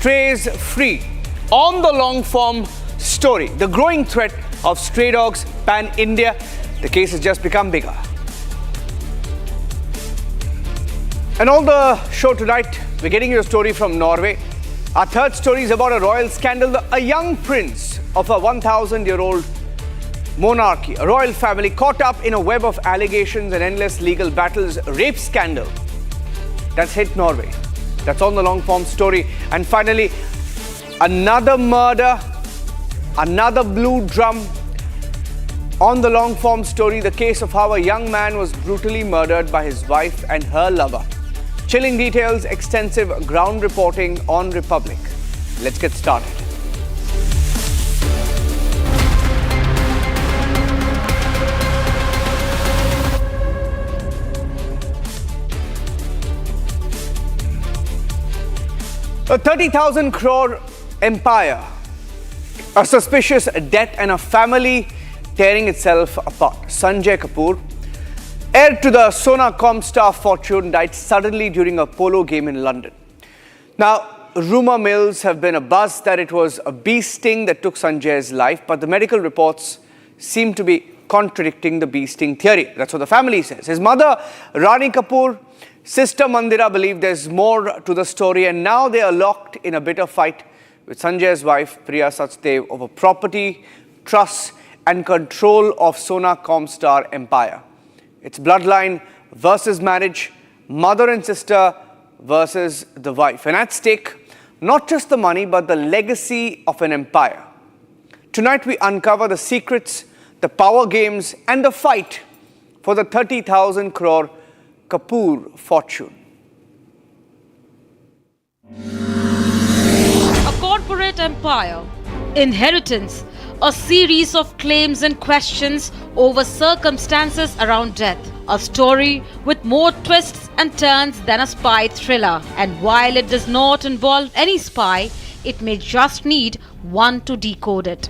strays free on the LongForm Story. The growing threat of stray dogs pan-India. The case has just become bigger. And on the show tonight, we're getting you a story from Norway. Our third story is about a royal scandal. A young prince of a 1,000-year-old monarchy, a royal family caught up in a web of allegations and endless legal battles. Rape scandal that's hit Norway. That's on the LongForm Story. And finally, another murder, another blue drum. On the LongForm Story, the case of how a young man was brutally murdered by his wife and her lover. Chilling details, extensive ground reporting on Republic. Let's get started. A 30,000 crore empire, a suspicious debt and a family tearing itself apart. Sanjay Kapur, heir to the Sona Comstar fortune, died suddenly during a polo game in London. Now, rumor mills have been abuzz that it was a bee sting that took Sanjay's life, but the medical reports seem to be contradicting the bee sting theory. That's what the family says. His mother, Rani Kapur, sister Mandira believe there's more to the story, and now they are locked in a bitter fight with Sanjay's wife, Priya Sachdev, over property, trust and control of Sona Comstar empire. It's bloodline versus marriage, mother and sister versus the wife. And at stake, not just the money, but the legacy of an empire. Tonight, we uncover the secrets, the power games, and the fight for the 30,000 crore Kapur fortune. A corporate empire, inheritance, a series of claims and questions over circumstances around death. A story with more twists and turns than a spy thriller. And while it does not involve any spy, it may just need one to decode it.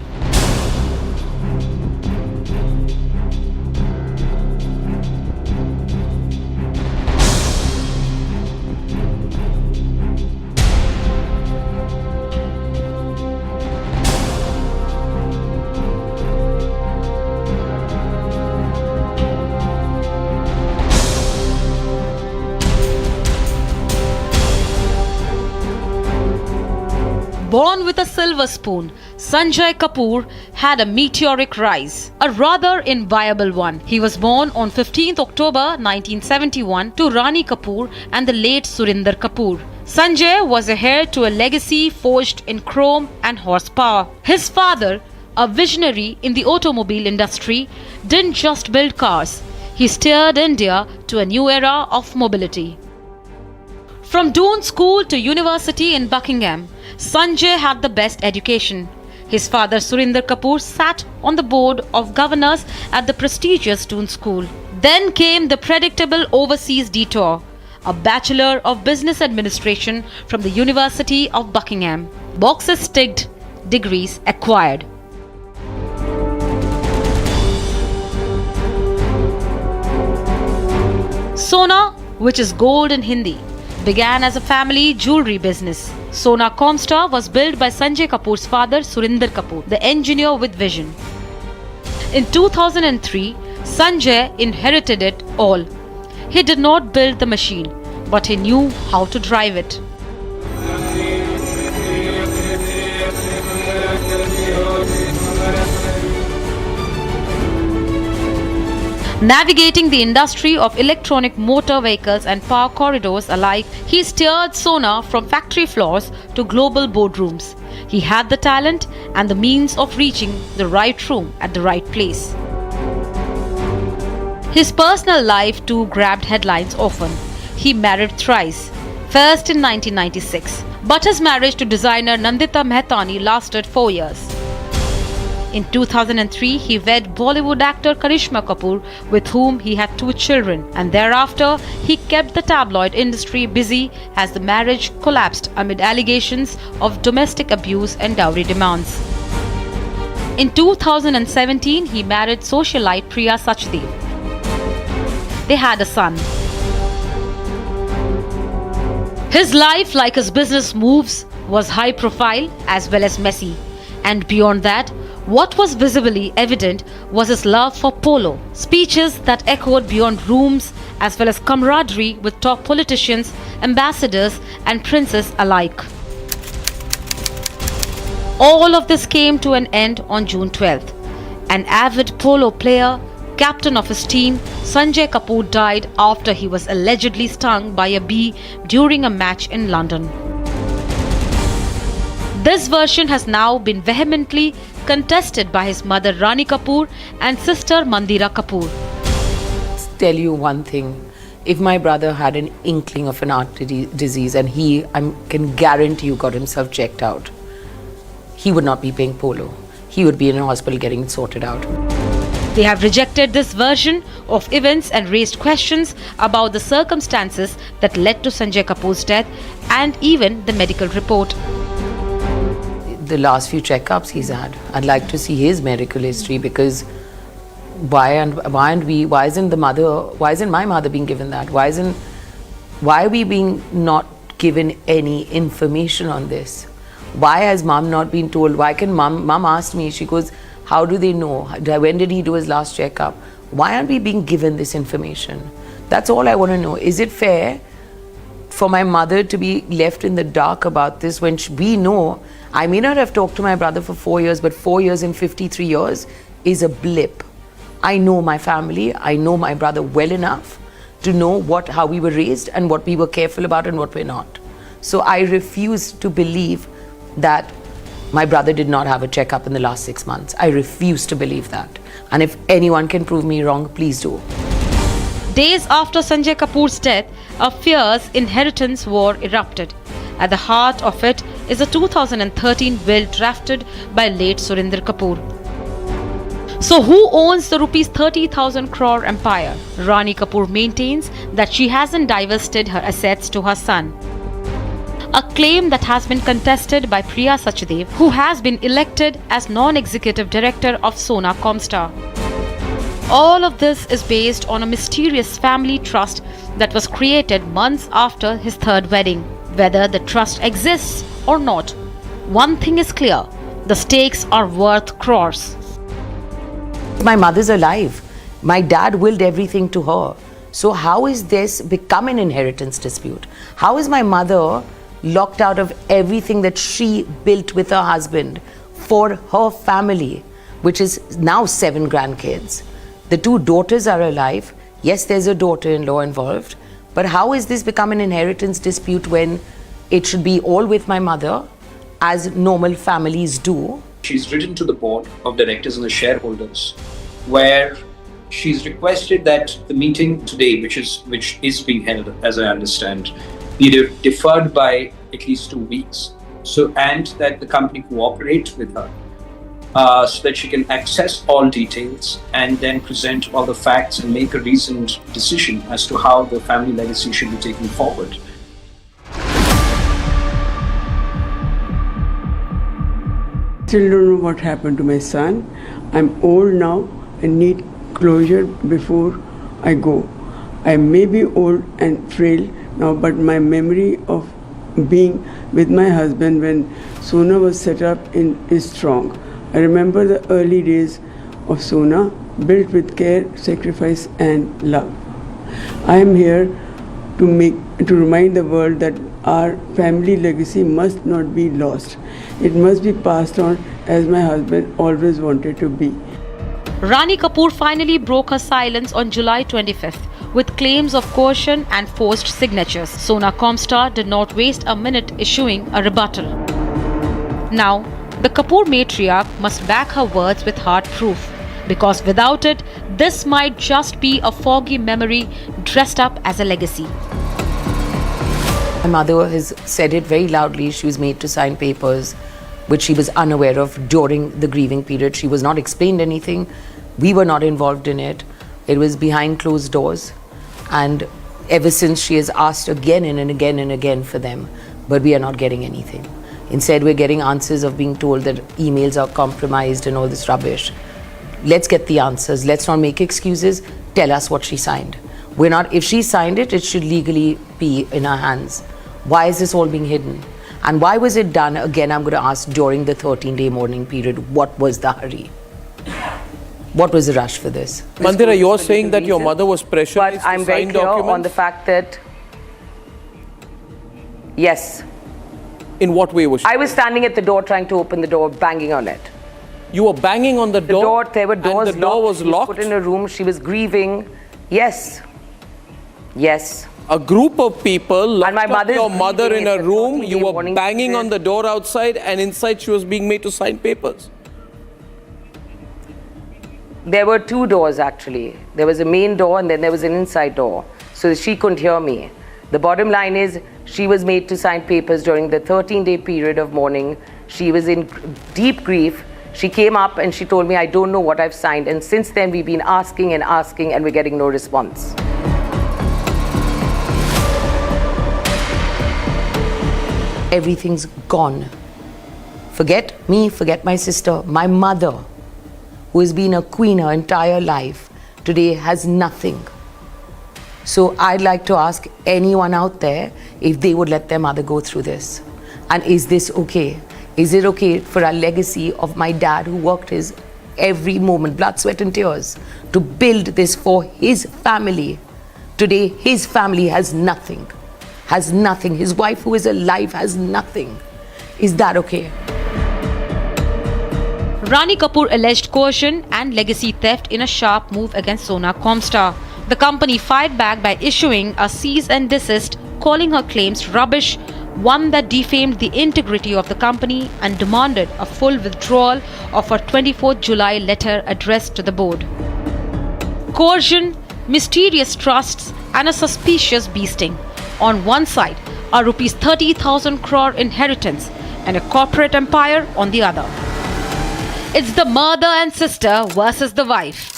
Born with a silver spoon, Sanjay Kapur had a meteoric rise, a rather inviable one. He was born on 15th October 1971 to Rani Kapur and the late Surinder Kapur. Sanjay was a heir to a legacy forged in chrome and horsepower. His father, a visionary in the automobile industry, didn't just build cars. He steered India to a new era of mobility. From Doon School to university in Buckingham, Sanjay had the best education. His father Surinder Kapur sat on the board of governors at the prestigious Doon School. Then came the predictable overseas detour, a Bachelor of Business Administration from the University of Buckingham. Boxes ticked, degrees acquired. Sona, which is gold in Hindi, began as a family jewelry business. Sona Comstar was built by Sanjay Kapur's father Surinder Kapur, the engineer with vision. In 2003, Sanjay inherited it all. He did not build the machine, but he knew how to drive it. Navigating the industry of electronic motor vehicles and power corridors alike, he steered Sona from factory floors to global boardrooms. He had the talent and the means of reaching the right room at the right place. His personal life too grabbed headlines often. He married thrice, first in 1996, but his marriage to designer Nandita Mehtani lasted 4 years. In 2003, he wed Bollywood actor Karishma Kapur, with whom he had 2 children, and thereafter he kept the tabloid industry busy as the marriage collapsed amid allegations of domestic abuse and dowry demands. In 2017, he married socialite Priya Sachdev. They had a son. His life, like his business moves, was high profile as well as messy. And beyond that, what was visibly evident was his love for polo. Speeches that echoed beyond rooms as well as camaraderie with top politicians, ambassadors and princes alike. All of this came to an end on June 12th. An avid polo player, captain of his team, Sanjay Kapur died after he was allegedly stung by a bee during a match in London. This version has now been vehemently contested by his mother Rani Kapur and sister Mandira Kapur. Tell you one thing, if my brother had an inkling of an heart disease and I can guarantee you got himself checked out, he would not be playing polo. He would be in a hospital getting it sorted out. They have rejected this version of events and raised questions about the circumstances that led to Sanjay Kapur's death and even the medical report. The last few checkups he's had, I'd like to see his medical history, because why isn't my mother being given that? Why are we being not given any information on this? Why has mom not been told? Why can mom asked me, she goes, how do they know? When did he do his last checkup? Why aren't we being given this information? That's all I want to know. Is it fair for my mother to be left in the dark about this when we know? I may not have talked to my brother for 4 years, but 4 years in 53 years is a blip. I know my family, I know my brother well enough to know how we were raised and what we were careful about and what we're not. So I refuse to believe that my brother did not have a checkup in the last 6 months. I refuse to believe that. And if anyone can prove me wrong, please do. Days after Sanjay Kapur's death, a fierce inheritance war erupted. At the heart of it is a 2013 will drafted by late Surinder Kapur. So who owns the rupees 30,000 crore empire? Rani Kapur maintains that she hasn't divested her assets to her son. A claim that has been contested by Priya Sachdev, who has been elected as non-executive director of Sona Comstar. All of this is based on a mysterious family trust that was created months after his third wedding. Whether the trust exists or not, one thing is clear: the stakes are worth crores. My mother's alive. My dad willed everything to her. So how is this become an inheritance dispute? How is my mother locked out of everything that she built with her husband for her family, which is now 7 grandkids? The 2 daughters are alive. Yes, there's a daughter-in-law involved. But how is this become an inheritance dispute when it should be all with my mother, as normal families do? She's written to the board of directors and the shareholders, where she's requested that the meeting today, which is being held, as I understand, be deferred by at least 2 weeks. So, and that the company cooperate with her so that she can access all details and then present all the facts and make a reasoned decision as to how the family legacy should be taken forward. Still don't know what happened to my son. I'm old now and need closure before I go. I may be old and frail now, but my memory of being with my husband when Sona was set up is strong. I remember the early days of Sona, built with care, sacrifice and love. I am here to remind the world that our family legacy must not be lost. It must be passed on as my husband always wanted to be. Rani Kapur finally broke her silence on July 25th with claims of coercion and forced signatures. Sona Comstar did not waste a minute issuing a rebuttal. Now, the Kapur matriarch must back her words with hard proof, because without it, this might just be a foggy memory dressed up as a legacy. My mother has said it very loudly. She was made to sign papers which she was unaware of during the grieving period. She was not explained anything. We were not involved in it. It was behind closed doors. And ever since, she has asked again and again and again for them, but we are not getting anything. Instead, we're getting answers of being told that emails are compromised and all this rubbish. Let's get the answers. Let's not make excuses. Tell us what she signed. If she signed it, it should legally be in our hands. Why is this all being hidden? And why was it done? Again, I'm going to ask during the 13-day mourning period, what was the hurry? What was the rush for this? Mandira, you're saying that your mother was pressurized But I'm to very sign clear documents? on the fact that, yes, In what way was she? I was standing at the door trying to open the door, banging on it. You were banging on the door? There were doors and the door was She was locked? put in a room, she was grieving. Yes. Yes. A group of people locked my up mother is your mother in grieving. a It's a room, 14-day you were warning banging on period. the door outside, and inside she was being made to sign papers. There were two doors actually. There was a main door and then there was an inside door. So she couldn't hear me. The bottom line is she was made to sign papers during the 13-day period of mourning. She was in deep grief. She came up and she told me, I don't know what I've signed. And since then we've been asking and asking and we're getting no response. Everything's gone. Forget me, forget my sister, my mother, who has been a queen her entire life, today has nothing. So I'd like to ask anyone out there if they would let their mother go through this. And is this okay? Is it okay for a legacy of my dad who worked his every moment, blood, sweat and tears, to build this for his family? Today, his family has nothing. Has nothing. His wife who is alive has nothing. Is that okay? Rani Kapur alleged coercion and legacy theft in a sharp move against Sona Comstar. The company fired back by issuing a cease and desist, calling her claims rubbish, one that defamed the integrity of the company, and demanded a full withdrawal of her 24th July letter addressed to the board. Coercion, mysterious trusts, and a suspicious beasting. On one side, a rupees 30,000 crore inheritance and a corporate empire on the other. It's the mother and sister versus the wife.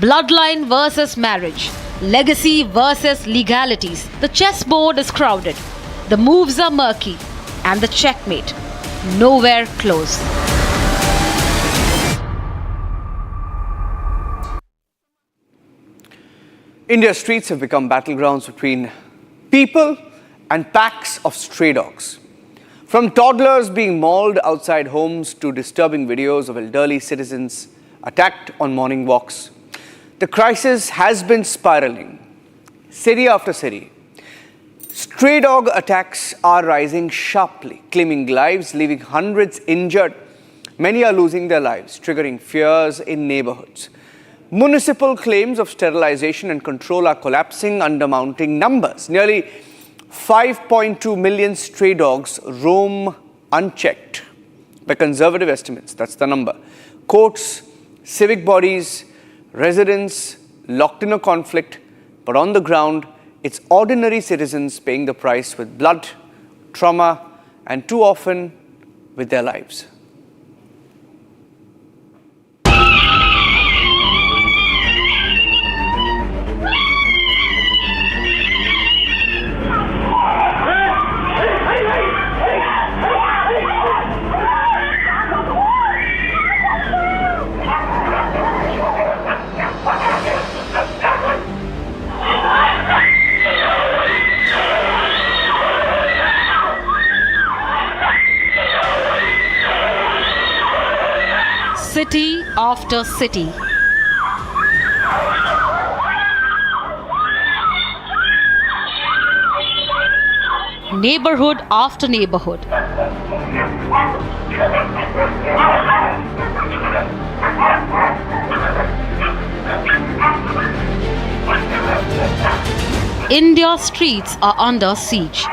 Bloodline versus marriage. Legacy versus legalities. The chessboard is crowded. The moves are murky. And the checkmate nowhere close. India's streets have become battlegrounds between people and packs of stray dogs. From toddlers being mauled outside homes to disturbing videos of elderly citizens attacked on morning walks, the crisis has been spiraling. City after city, stray dog attacks are rising sharply, claiming lives, leaving hundreds injured. Many are losing their lives, triggering fears in neighborhoods. Municipal claims of sterilization and control are collapsing under mounting numbers. Nearly 5.2 million stray dogs roam unchecked. By conservative estimates, that's the number. Courts, civic bodies, residents locked in a conflict, but on the ground, it's ordinary citizens paying the price with blood, trauma, and too often with their lives. City after city. Neighborhood after neighborhood. India's streets are under siege.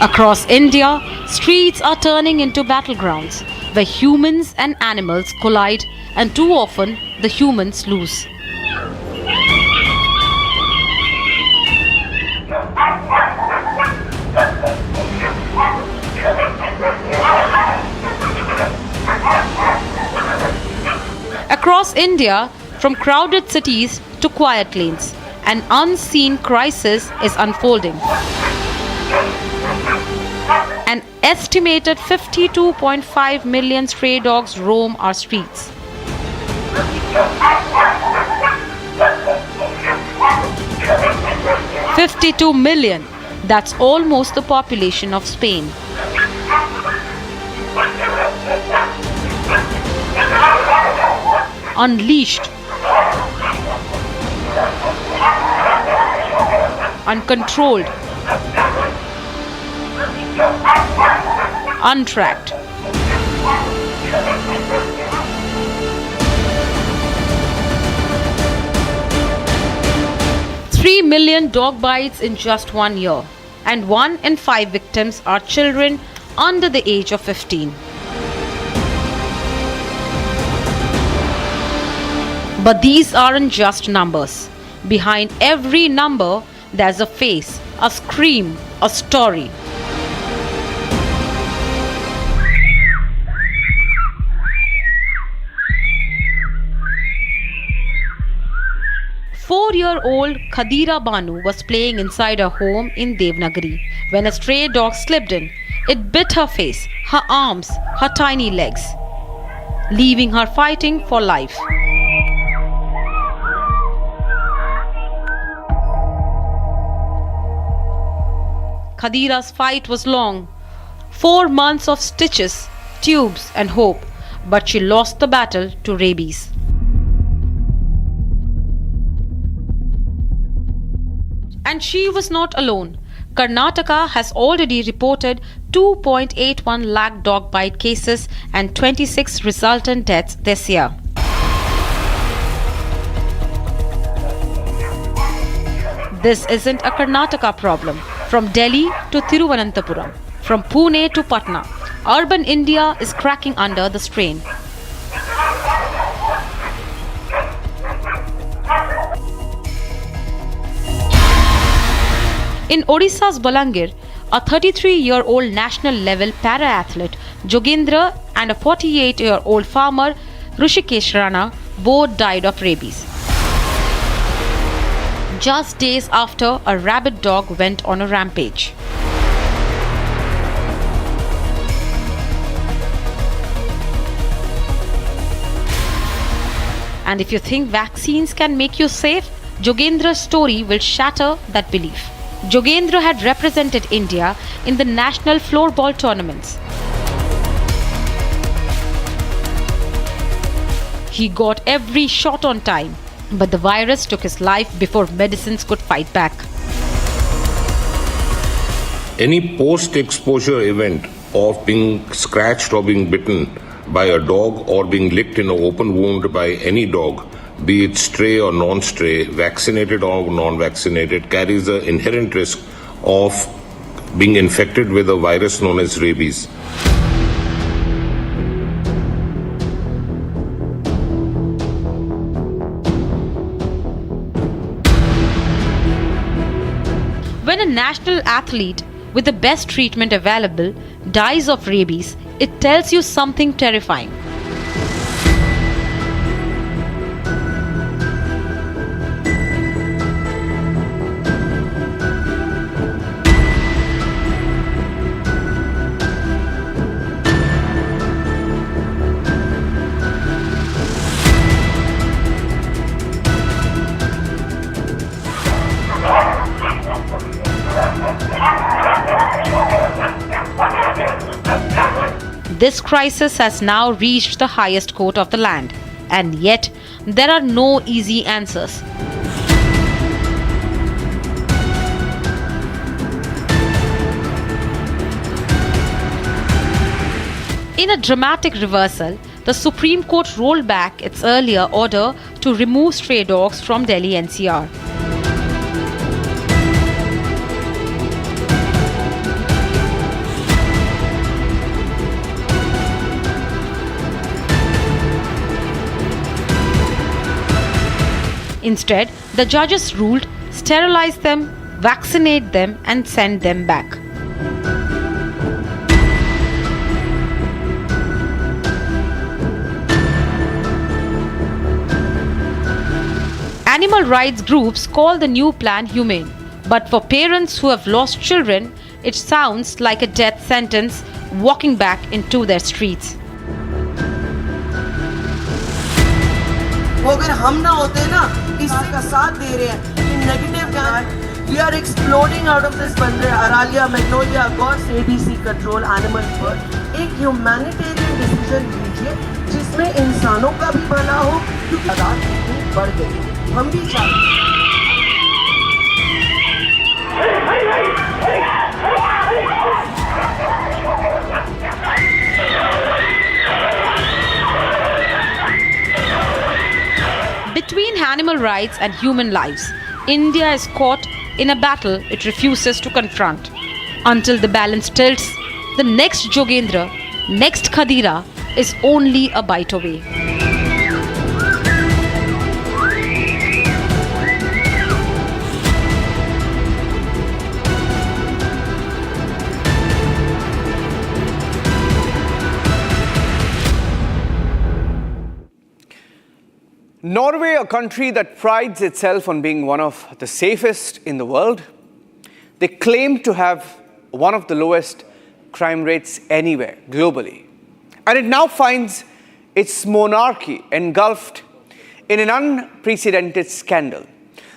Across India, streets are turning into battlegrounds where humans and animals collide, and too often the humans lose. Across India, from crowded cities to quiet lanes, an unseen crisis is unfolding. An estimated 52.5 million stray dogs roam our streets. $52 million. That's almost the population of Spain. Unleashed, uncontrolled, untracked. Three million dog bites in just 1 year, and 1 in 5 victims are children under the age of 15. But these aren't just numbers. Behind every number, there's a face, a scream, a story. Four-year-old Khadira Banu was playing inside her home in Devnagari when a stray dog slipped in. It bit her face, her arms, her tiny legs, leaving her fighting for life. Khadira's fight was long. 4 months of stitches, tubes and hope, but she lost the battle to rabies. And she was not alone. Karnataka has already reported 2.81 lakh dog bite cases and 26 resultant deaths this year. This isn't a Karnataka problem. From Delhi to Thiruvananthapuram, from Pune to Patna, urban India is cracking under the strain. In Odisha's Balangir, a 33-year-old national level para-athlete Jogendra and a 48-year-old farmer Rishikesh Rana both died of rabies, just days after a rabid dog went on a rampage. And if you think vaccines can make you safe, Jogendra's story will shatter that belief. Jogendra had represented India in the national floorball tournaments. He got every shot on time, but the virus took his life before medicines could fight back. Any post-exposure event of being scratched or being bitten by a dog or being licked in an open wound by any dog, be it stray or non-stray, vaccinated or non-vaccinated, carries the inherent risk of being infected with a virus known as rabies. When a national athlete with the best treatment available dies of rabies, it tells you something terrifying. This crisis has now reached the highest court of the land, and yet there are no easy answers. In a dramatic reversal, the Supreme Court rolled back its earlier order to remove stray dogs from Delhi NCR. Instead, the judges ruled, sterilize them, vaccinate them, and send them back. Animal rights groups call the new plan humane, but for parents who have lost children, it sounds like a death sentence walking back into their streets. वो अगर हम ना होते ना इसका साथ दे रहे हैं कि नेगेटिव क्या है, we are exploding out of this बंदर aralia magnolia gods ADC control animal world. एक ह्यूमैनिटेरियन डिसीजन लीजिए जिसमें इंसानों का भी भला हो, क्योंकि तादाद इतनी बढ़ गई. हम भी चाहते हैं. Between animal rights and human lives, India is caught in a battle it refuses to confront. Until the balance tilts, the next Jogendra, next Khadira is only a bite away. Norway, a country that prides itself on being one of the safest in the world, they claim to have one of the lowest crime rates anywhere globally. And it now finds its monarchy engulfed in an unprecedented scandal.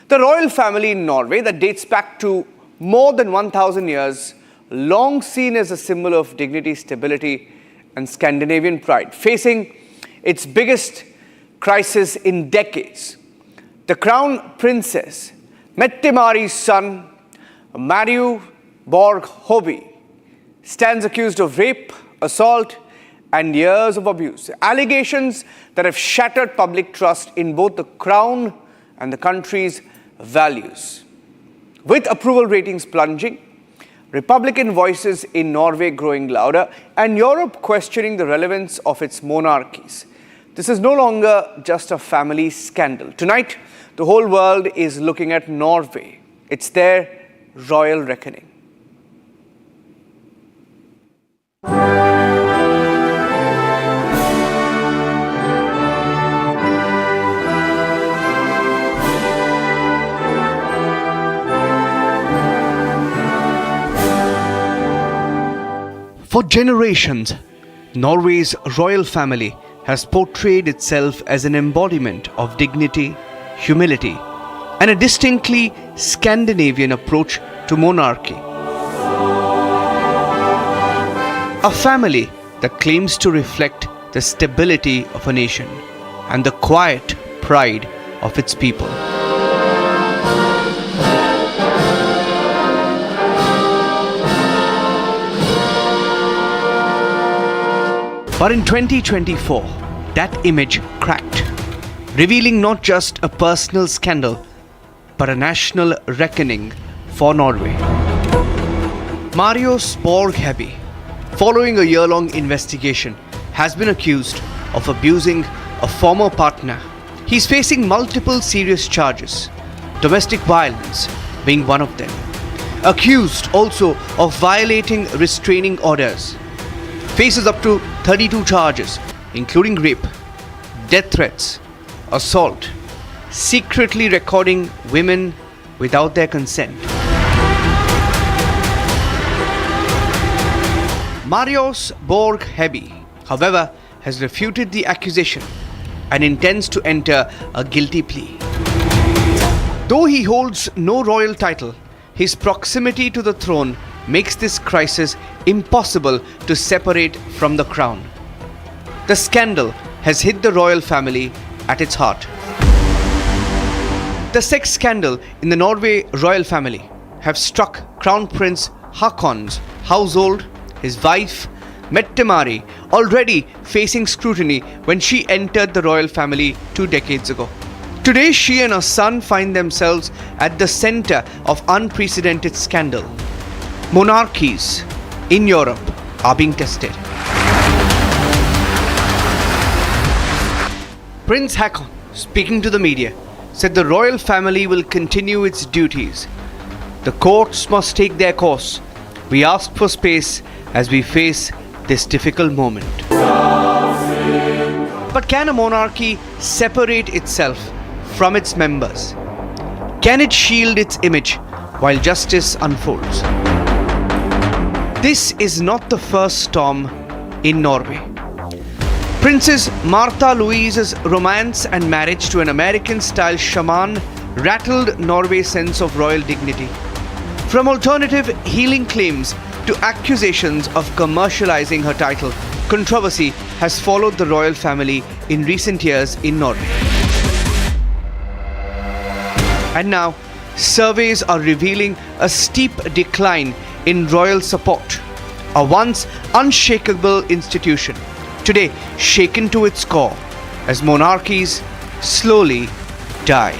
The royal family in Norway, that dates back to more than 1,000 years, long seen as a symbol of dignity, stability, and Scandinavian pride, facing its biggest crisis in decades. The crown princess, Mette-Mari's son, Mariu Borg Hoby, stands accused of rape, assault, and years of abuse. Allegations that have shattered public trust in both the crown and the country's values. With approval ratings plunging, Republican voices in Norway growing louder, and Europe questioning the relevance of its monarchies. This is no longer just a family scandal. Tonight, the whole world is looking at Norway. It's their royal reckoning. For generations, Norway's royal family has portrayed itself as an embodiment of dignity, humility, and a distinctly Scandinavian approach to monarchy. A family that claims to reflect the stability of a nation and the quiet pride of its people. But in 2024, that image cracked, revealing not just a personal scandal, but a national reckoning for Norway. Marius Borg Hoby, following a year-long investigation, has been accused of abusing a former partner. He's facing multiple serious charges, domestic violence being one of them. Accused also of violating restraining orders. Faces up to 32 charges, including rape, death threats, assault, secretly recording women without their consent. Marius Borg Hoby, however, has refuted the accusation and intends to enter a guilty plea. Though he holds no royal title, his proximity to the throne makes this crisis impossible to separate from the crown. The scandal has hit the royal family at its heart. The sex scandal in the Norway royal family have struck Crown Prince Haakon's household, his wife, Mette-Mari, already facing scrutiny when she entered the royal family 2 decades ago. Today, she and her son find themselves at the center of unprecedented scandal. Monarchies in Europe are being tested. Prince Haakon, speaking to the media, said the royal family will continue its duties. The courts must take their course. We ask for space as we face this difficult moment. But can a monarchy separate itself from its members? Can it shield its image while justice unfolds? This is not the first storm in Norway. Princess Martha Louise's romance and marriage to an American-style shaman rattled Norway's sense of royal dignity. From alternative healing claims to accusations of commercializing her title, controversy has followed the royal family in recent years in Norway. And now, surveys are revealing a steep decline in royal support. A once unshakable institution, today shaken to its core as monarchies slowly die.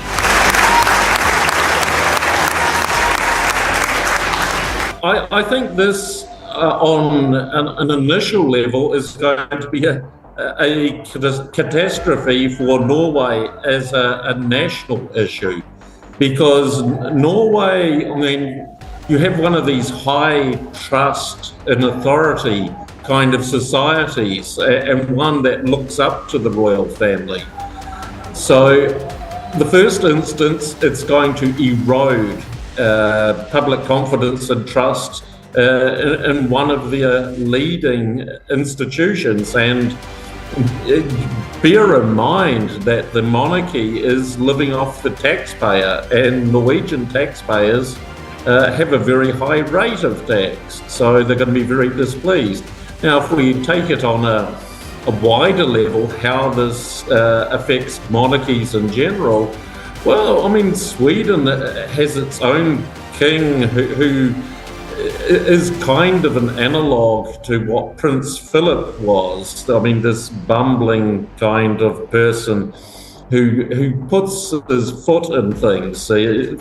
I think this, on an initial level, is going to be a catastrophe for Norway as a national issue. Because Norway, I mean, you have one of these high trust and authority kind of societies, and one that looks up to the royal family. So, the first instance, it's going to erode public confidence and trust in one of their leading institutions. And bear in mind that the monarchy is living off the taxpayer, and Norwegian taxpayers have a very high rate of tax, so they're going to be very displeased. Now, if we take it on a wider level, how this affects monarchies in general, well, I mean, Sweden has its own king who is kind of an analogue to what Prince Philip was. I mean, this bumbling kind of person who puts his foot in things,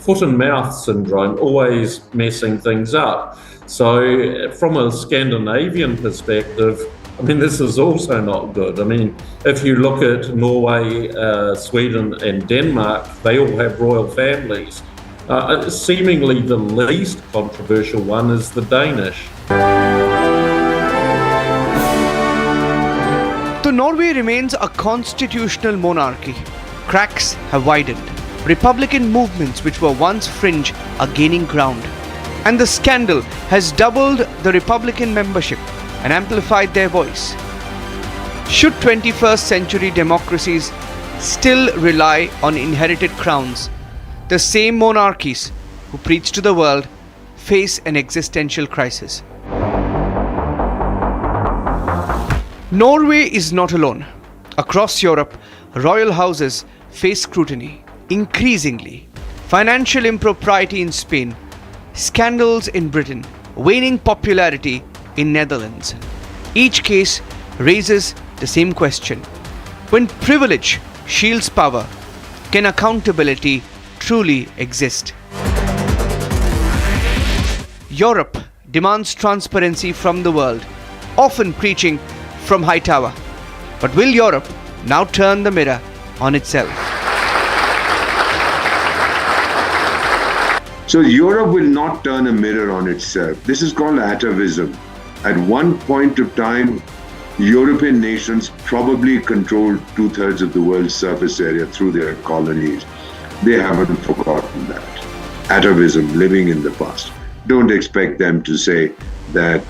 foot and mouth syndrome, always messing things up. So from a Scandinavian perspective, I mean, this is also not good. I mean, if you look at Norway, Sweden and Denmark, they all have royal families. Seemingly the least controversial one is the Danish. Though Norway remains a constitutional monarchy, cracks have widened. Republican movements which were once fringe are gaining ground. And the scandal has doubled the Republican membership and amplified their voice. Should 21st century democracies still rely on inherited crowns, the same monarchies who preach to the world face an existential crisis. Norway is not alone. Across Europe, royal houses face scrutiny. Increasingly, financial impropriety in Spain, scandals in Britain, waning popularity in Netherlands. Each case raises the same question. When privilege shields power, can accountability truly exist? Europe demands transparency from the world, often preaching from high tower. But will Europe now turn the mirror on itself? So Europe will not turn a mirror on itself. This is called atavism. At one point of time, European nations probably controlled 2/3 of the world's surface area through their colonies. They haven't forgotten that. Atavism, living in the past. Don't expect them to say that,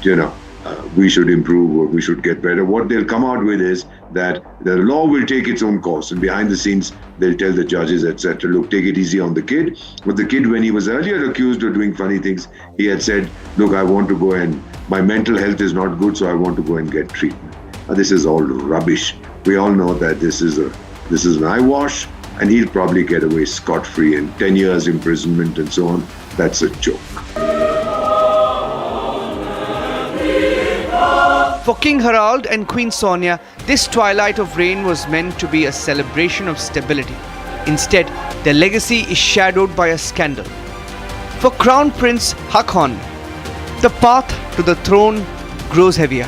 we should improve or we should get better. What they'll come out with is that the law will take its own course, and behind the scenes they'll tell the judges, etc., look, take it easy on the kid. But the kid, when he was earlier accused of doing funny things, he had said, look, I want to go and my mental health is not good, so I want to go and get treatment. This is all rubbish. We all know that this is an eyewash, and he'll probably get away scot-free, and 10 years imprisonment and so on. That's a joke. For King Harald and Queen Sonia, this twilight of reign was meant to be a celebration of stability. Instead, their legacy is shadowed by a scandal. For Crown Prince Haakon, the path to the throne grows heavier.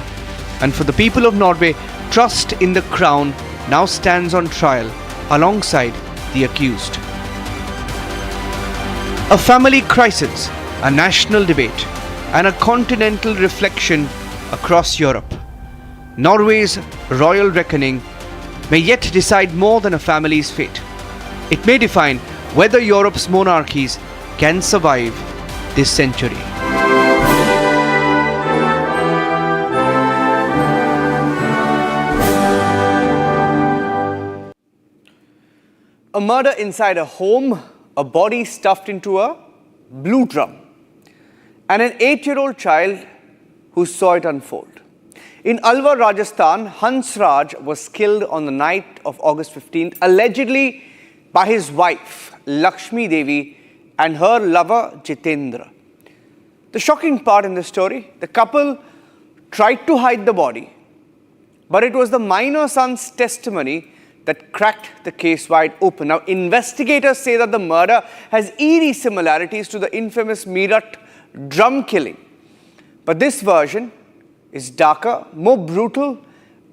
And for the people of Norway, trust in the crown now stands on trial alongside the accused. A family crisis, a national debate, and a continental reflection across Europe. Norway's royal reckoning may yet decide more than a family's fate. It may define whether Europe's monarchies can survive this century. A murder inside a home, a body stuffed into a blue drum, and an 8-year-old child who saw it unfold. In Alwar, Rajasthan, Hansraj was killed on the night of August 15th, allegedly by his wife, Lakshmi Devi, and her lover, Jitendra. The shocking part in this story, the couple tried to hide the body, but it was the minor son's testimony that cracked the case wide open. Now, investigators say that the murder has eerie similarities to the infamous Meerut drum killing. But this version is darker, more brutal,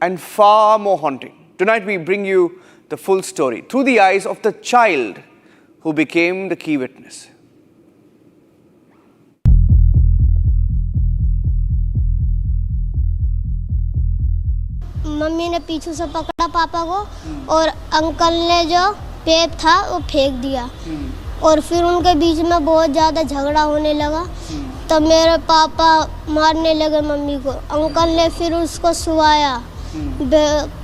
and far more haunting. Tonight, we bring you the full story through the eyes of the child who became the key witness. Mummy ने पीछे से पकड़ा पापा को और uncle ने जो पेप था वो फेंक दिया और फिर उनके बीच में बहुत ज़्यादा झगड़ा होने लगा तब मेरे पापा मारने लगे मम्मी को अंकल ने फिर उसको सुलाया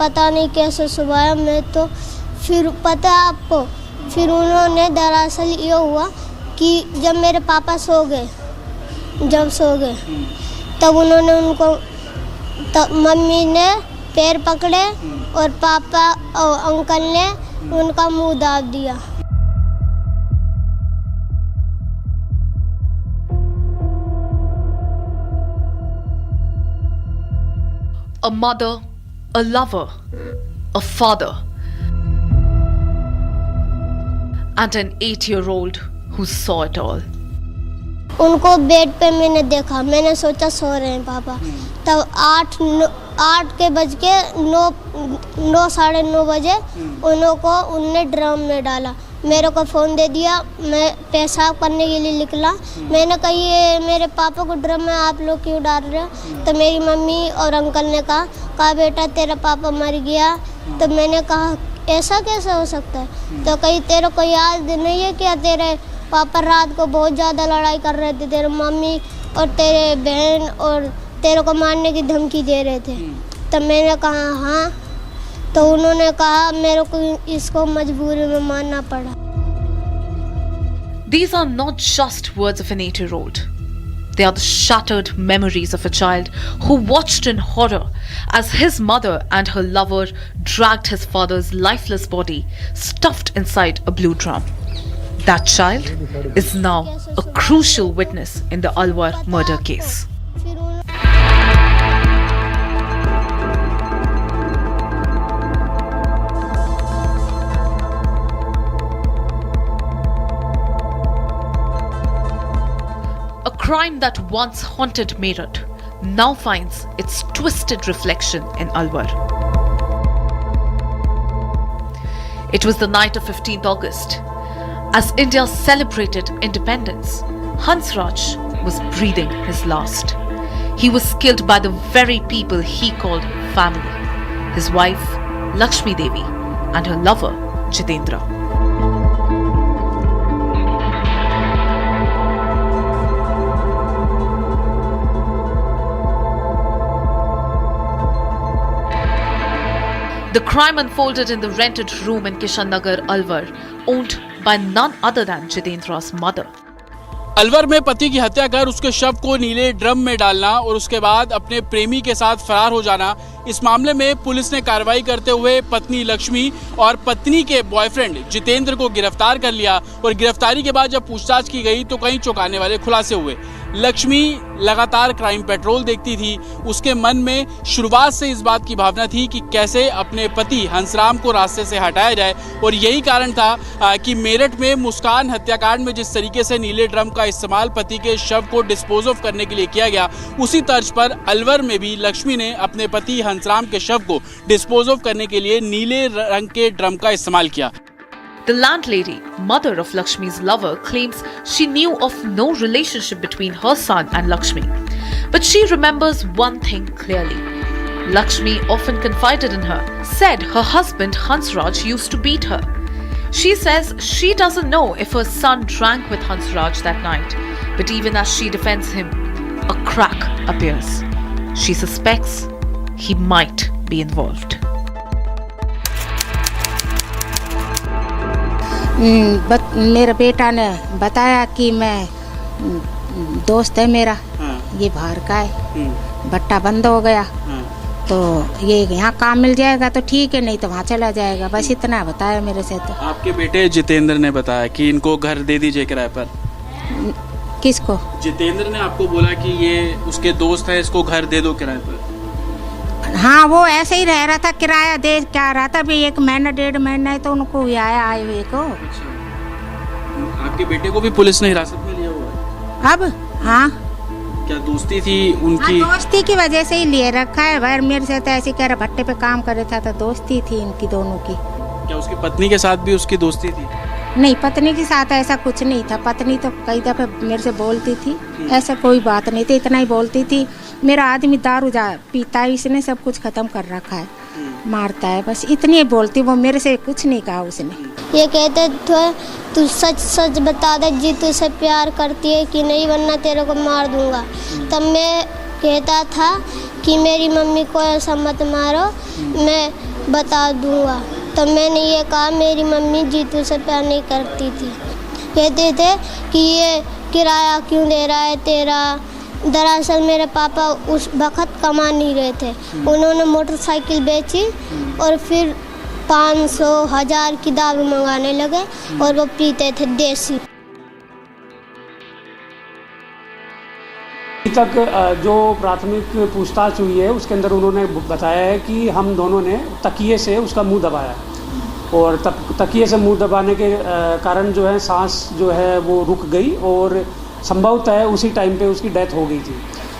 पता नहीं कैसे सुलाया मैं तो फिर पता है आपको फिर उन्होंने दरअसल ये हुआ कि जब मेरे पापा सो गए तब उन्होंने उनको तब मम्मी ने पैर पकड़े और पापा और अंकल ने उनका मुंह दाब दिया. A mother, a lover, a father, and an 8-year-old who saw it all. उनको बेड पे मैंने देखा मैंने सोचा सो रहे हैं पापा तब 8 के बज के 9 साढ़े 9 बजे उनने ड्रम में डाला मेरे को फ़ोन दे दिया मैं पेशाब करने के लिए निकला मैंने कहा ये मेरे पापा को ड्रम में आप लोग क्यों डाल रहे हो तो मेरी मम्मी और अंकल ने कहा बेटा तेरा पापा मर गया तो मैंने कहा ऐसा कैसे हो सकता है तो कहीं तेरे को याद नहीं है क्या तेरे पापा रात को बहुत ज़्यादा लड़ाई कर रहे थे तेरे मम्मी और तेरे बहन और तेरे को मारने की धमकी दे रहे थे तब मैंने कहा हाँ तो उन्होंने कहा मेरे को इसको मजबूरी में मारना पड़ा. These are not just words of an 8-year-old. They are the shattered memories of a child who watched in horror as his mother and her lover dragged his father's lifeless body stuffed inside a blue drum. That child is now a crucial witness in the Alwar murder case. A crime that once haunted Meerut now finds its twisted reflection in Alwar. It was the night of 15th August. As India celebrated independence, Hansraj was breathing his last. He was killed by the very people he called family, his wife Lakshmi Devi and her lover Jitendra. The crime unfolded in the rented room in Kishan Nagar, Alwar, owned by none other than Jitendra's mother. Alwar में पति की हत्या कर उसके शव को नीले drum में डालना और उसके बाद अपने प्रेमी के साथ फरार हो जाना, इस मामले में पुलिस ने कार्रवाई करते हुए पत्नी लक्ष्मी और पत्नी के बॉयफ्रेंड जितेंद्र को गिरफ्तार कर लिया और गिरफ्तारी के बाद जब पूछताछ की गई तो कई चौंकाने वाले खुलासे हुए. लक्ष्मी लगातार क्राइम पेट्रोल देखती थी. उसके मन में शुरुआत से इस बात की भावना थी कि कैसे अपने पति हंसराम को रास्ते से हटाया जाए और यही कारण था कि मेरठ में मुस्कान हत्याकांड में जिस तरीके से नीले ड्रम का इस्तेमाल पति के शव को डिस्पोज ऑफ करने के लिए किया गया, उसी तर्ज पर अलवर में भी लक्ष्मी ने अपने पति हंसराम के शव को डिस्पोज ऑफ करने के लिए नीले रंग के ड्रम का इस्तेमाल किया. The landlady, mother of Lakshmi's lover, claims she knew of no relationship between her son and Lakshmi. But she remembers one thing clearly. Lakshmi often confided in her, said her husband Hansraj used to beat her. She says she doesn't know if her son drank with Hansraj that night, but even as she defends him, a crack appears. She suspects he might be involved. मेरा बेटा ने बताया कि मैं दोस्त है मेरा, ये बाहर का है, भट्टा बंद हो गया, तो ये यहाँ काम मिल जाएगा तो ठीक है, नहीं तो वहाँ चला जाएगा, बस इतना बताया मेरे से। तो आपके बेटे जितेंद्र ने बताया कि इनको घर दे दीजिए किराए पर। किसको? जितेंद्र ने आपको बोला कि ये उसके दोस्त है, इसको घर दे दो किराए पर। हाँ, वो ऐसे ही रह रहा था, किराया दे क्या रहा था, भी 1 महीना 1.5 महीना है तो उनको आए हुए को। अच्छा। आपके बेटे को भी पुलिस ने हिरासत में लिया हुआ है अब? हाँ। क्या दोस्ती थी उनकी? हाँ, दोस्ती की वजह से ही लिए रखा है भाई, मेरे से तो ऐसे कह रहा भट्टे पे काम कर रहा था, तो दोस्ती थी इनकी दोनों की। क्या उसकी पत्नी के साथ भी उसकी दोस्ती थी? नहीं, पत्नी के साथ ऐसा कुछ नहीं था, पत्नी तो कई दफे मेरे से बोलती थी, ऐसा कोई बात नहीं थी, इतना ही बोलती थी मेरा आदमी दारू पीता है, इसने सब कुछ खत्म कर रखा है, मारता है, बस इतनी ही बोलती, वो मेरे से कुछ नहीं कहा उसने। ये कहते थे तू सच सच बता दे जी, तुझसे प्यार करती है कि नहीं, वरना तेरे को मार दूंगा। तब मैं कहता था कि मेरी मम्मी को ऐसा मत मारो, मैं बता दूंगा। तब मैंने ये कहा मेरी मम्मी जीतू से प्यार नहीं करती थी। कहते थे कि ये किराया क्यों दे रहा है तेरा। दरअसल मेरे पापा उस वक्त कमा नहीं रहे थे, उन्होंने मोटरसाइकिल बेची और फिर 500-1000 की दारू मंगाने लगे और वो पीते थे देसी। अभी तक जो प्राथमिक पूछताछ हुई है उसके अंदर उन्होंने बताया है कि हम दोनों ने तकिए से उसका मुंह दबाया और तकिए से मुंह दबाने के कारण जो है सांस जो है वो रुक गई और संभवतः उसी टाइम पे उसकी डेथ हो गई थी।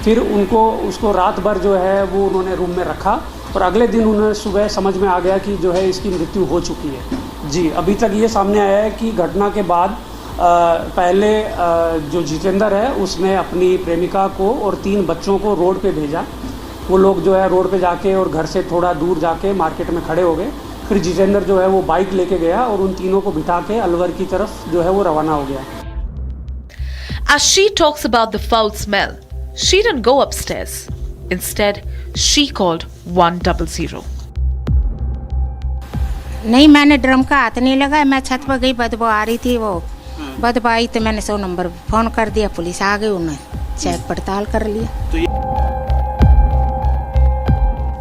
फिर उसको रात भर जो है वो उन्होंने रूम में रखा और अगले दिन उन्हें सुबह समझ में आ गया कि जो है इसकी मृत्यु हो चुकी है। जी, अभी तक ये सामने आया है कि घटना के बाद पहले जो जितेंद्र है उसने अपनी प्रेमिका को और 3 बच्चों को रोड पे भेजा। वो लोग जो है रोड पे जाके और घर से थोड़ा दूर जाके मार्केट में खड़े हो गए। फिर जितेंद्र जो है वो बाइक लेके गया और उन तीनों को बिठा के अलवर की तरफ जो है वो रवाना हो गया। As she talks about the foul smell, she didn't go upstairs. Instead, she called 100. नहीं, मैंने ड्रम का हाथ नहीं लगाया, मैं छत पर गई, बदबू आ रही थी, वो बदबू आई तो मैंने 100 नंबर फोन कर दिया, पुलिस आ गई, उन्हें चेक पड़ताल कर लिया।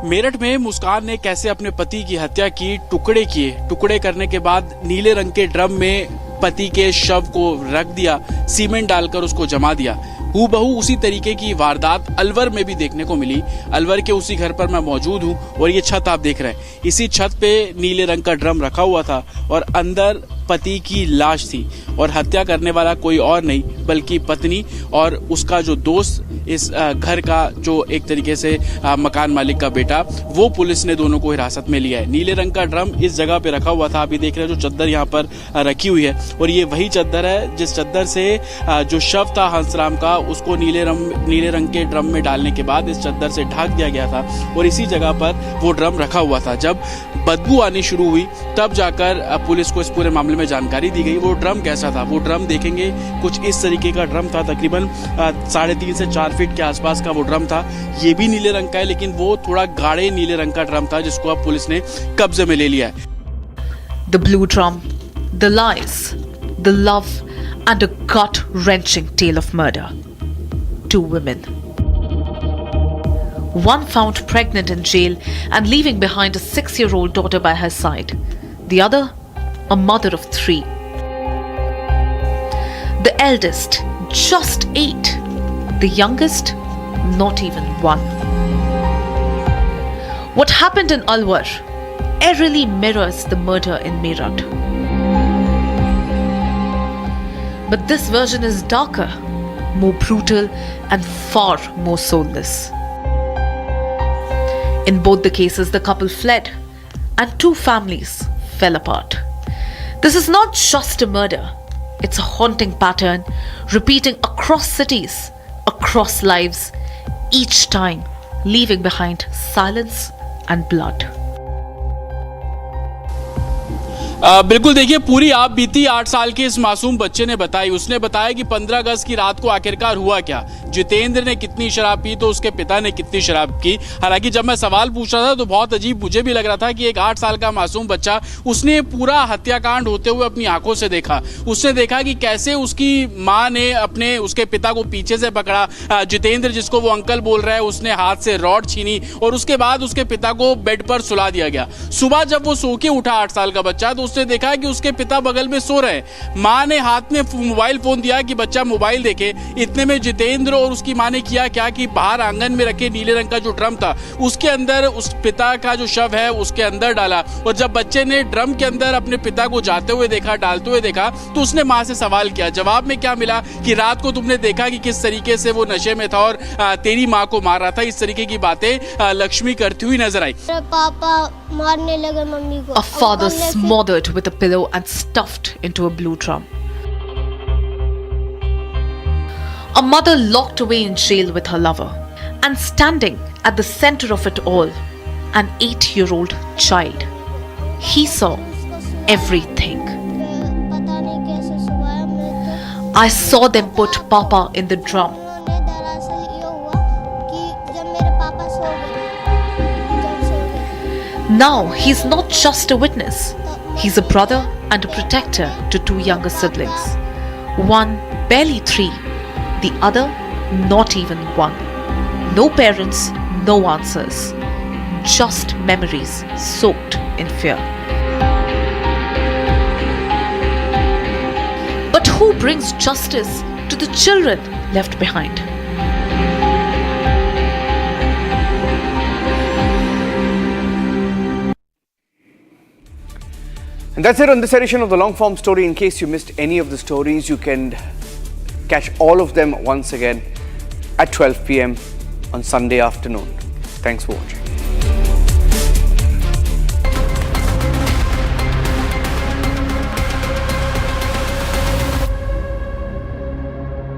मेरठ में मुस्कान ने कैसे अपने पति की हत्या की, टुकड़े किए, टुकड़े करने के बाद नीले रंग के ड्रम में पति के शव को रख दिया, सीमेंट डालकर उसको जमा दिया। हूबहू उसी तरीके की वारदात अलवर में भी देखने को मिली। अलवर के उसी घर पर मैं मौजूद हूँ और ये छत आप देख रहे हैं, इसी छत पे नीले रंग का ड्रम रखा हुआ था और अंदर पति की लाश थी और हत्या करने वाला कोई और नहीं बल्कि पत्नी और उसका जो दोस्त, इस घर का जो एक तरीके से मकान मालिक का बेटा, वो पुलिस ने दोनों को हिरासत में लिया है। नीले रंग का ड्रम इस जगह पे रखा हुआ था, अभी देख रहे हैं जो चद्दर यहाँ पर रखी हुई है और ये वही चद्दर है जिस चद्दर से जो शव था हंसराम का उसको नीले रंग के ड्रम में डालने के बाद इस चद्दर से ढक दिया गया था और इसी जगह पर वो ड्रम रखा हुआ था। जब बदबू आनी शुरू हुई तब जाकर पुलिस को इस पूरे मामले में जानकारी दी गई। वो ड्रम कैसा था, वो ड्रम देखेंगे कुछ इस तरीके का ड्रम था, तकरीबन 3.5 से 4 फीट के आसपास का वो ड्रम था। ये भी नीले रंग का है लेकिन वो थोड़ा गाढ़े नीले रंग का ड्रम था जिसको अब पुलिस ने कब्जे में ले लिया है। The blue drum, the lies, the love and a gut-wrenching tale of murder. 2 women. One found pregnant in jail and leaving behind a 6-year-old daughter by her side. The other, a mother of 3. The eldest, just 8. The youngest, not even 1. What happened in Alwar eerily mirrors the murder in Meerut. But this version is darker, more brutal, and far more soulless. In both the cases, the couple fled, and 2 families fell apart. This is not just a murder, it's a haunting pattern repeating across cities, across lives, each time leaving behind silence and blood. बिल्कुल देखिए, पूरी आप बीती 8 साल के इस मासूम बच्चे ने बताई। उसने बताया कि 15 अगस्त की रात को आखिरकार हुआ क्या, जितेंद्र ने कितनी शराब पी तो उसके पिता ने कितनी शराब की। हालांकि जब मैं सवाल पूछ रहा था तो बहुत अजीब मुझे भी लग रहा था कि एक 8 साल का मासूम बच्चा, उसने पूरा हत्याकांड होते हुए अपनी आंखों से देखा। उसने देखा कि कैसे उसकी माँ ने अपने उसके पिता को पीछे से पकड़ा, जितेंद्र जिसको वो अंकल बोल रहा है, उसने हाथ से रॉड छीनी और उसके बाद उसके पिता को बेड पर सुला दिया गया। सुबह जब वो सो के उठा 8 साल का बच्चा, तो उसने देखा कि उसके पिता बगल में सो रहे हैं। माँ ने हाथ में मोबाइल फोन दिया कि बच्चा मोबाइल देखे। इतने में जितेंद्र और उसकी माँ ने किया क्या कि बाहर आंगन में रखे नीले रंग का जो ड्रम था, उसके अंदर उस पिता का जो शव है उसके अंदर डाला। और जब बच्चे ने ड्रम के अंदर अपने पिता को जाते हुए देखा, डालते हुए देखा, तो उसने माँ से सवाल किया। जवाब में क्या मिला कि रात को तुमने देखा कि किस तरीके से वो नशे में था और तेरी माँ को मार रहा था। इस तरीके की बातें लक्ष्मी करती हुई नजर आई। पापा मारने लगे मम्मी को। A father smothered with a pillow and stuffed into a blue drum. A mother locked away in jail with her lover. And standing at the center of it all, an 8-year-old child. He saw everything. I saw them put Papa in the drum. Now he's not just a witness. He's a brother and a protector to 2 younger siblings. One barely 3, the other not even 1. No parents, no answers. Just memories soaked in fear. But who brings justice to the children left behind? And that's it on this edition of the long form story. In case you missed any of the stories, you can catch all of them once again at 12 p.m. on Sunday afternoon. Thanks for watching.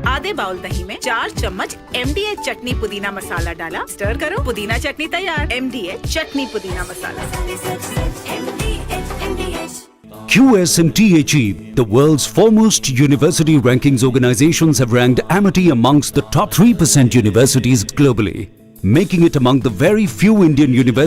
आधे bowl दही में 4 चम्मच MDH चटनी पुदीना मसाला डाला, stir करो, पुदीना चटनी तैयार। MDH चटनी पुदीना मसाला। QSMTHE, the world's foremost university rankings organizations, have ranked Amity amongst the top 3% universities globally, making it among the very few Indian universities